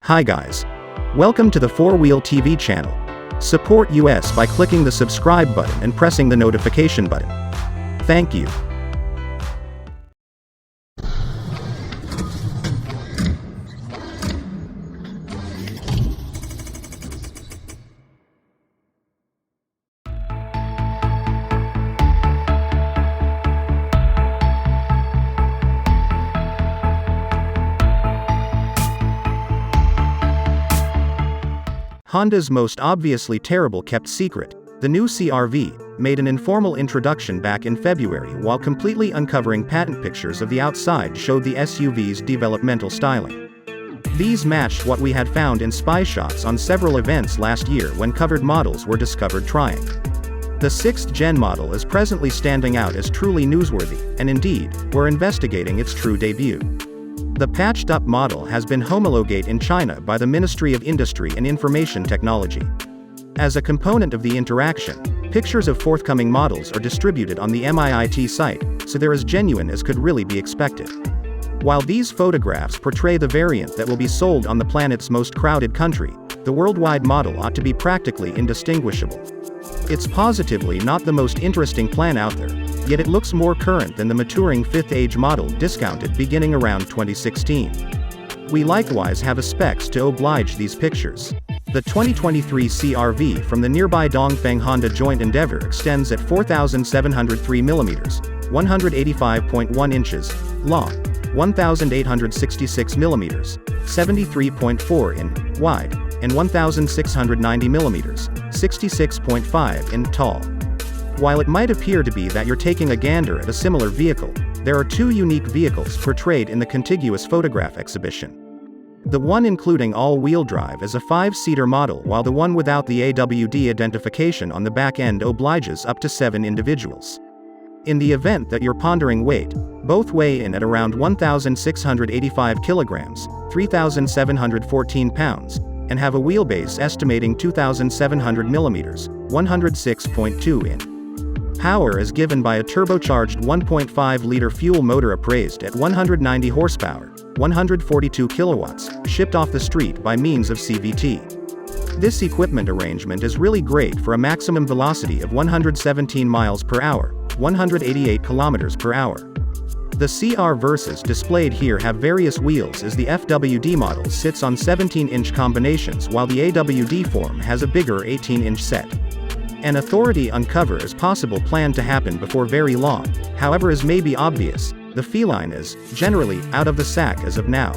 Hi guys. Welcome to the 4-Wheel TV channel. Support us by clicking the subscribe button and pressing the notification button. Thank you. Honda's most obviously terrible kept secret, the new CR-V, made an informal introduction back in February while completely uncovering patent pictures of the outside showed the SUV's developmental styling. These matched what we had found in spy shots on several events last year when covered models were discovered trying. The 6th gen model is presently standing out as truly newsworthy, and indeed, we're investigating its true debut. The patched-up model has been homologated in China by the Ministry of Industry and Information Technology. As a component of the interaction, pictures of forthcoming models are distributed on the MIIT site, so they're as genuine as could really be expected. While these photographs portray the variant that will be sold on the planet's most crowded country, the worldwide model ought to be practically indistinguishable. It's positively not the most interesting plan out there, yet it looks more current than the maturing 5th age model discounted beginning around 2016. We likewise have a specs to oblige these pictures. The 2023 CR-V from the nearby Dongfeng Honda joint endeavor extends at 4,703 mm, 185.1 inches, long, 1,866 mm, 73.4 in, wide, and 1,690 mm, 66.5 in, tall. While it might appear to be that you're taking a gander at a similar vehicle, there are two unique vehicles portrayed in the contiguous photograph exhibition. The one including all-wheel drive is a 5-seater model while the one without the AWD identification on the back end obliges up to 7 individuals. In the event that you're pondering weight, both weigh in at around 1,685 kilograms, 3,714 pounds, and have a wheelbase estimating 2,700 millimeters, 106.2 in. Power is given by a turbocharged 1.5-liter fuel motor appraised at 190 horsepower, 142 kilowatts, shipped off the street by means of CVT. This equipment arrangement is really great for a maximum velocity of 117 miles per hour, 188 kilometers per hour. The CR verses displayed here have various wheels as the FWD model sits on 17-inch combinations while the AWD form has a bigger 18-inch set. An authority uncover is possible planned to happen before very long, however as may be obvious, the feline is, generally, out of the sack as of now.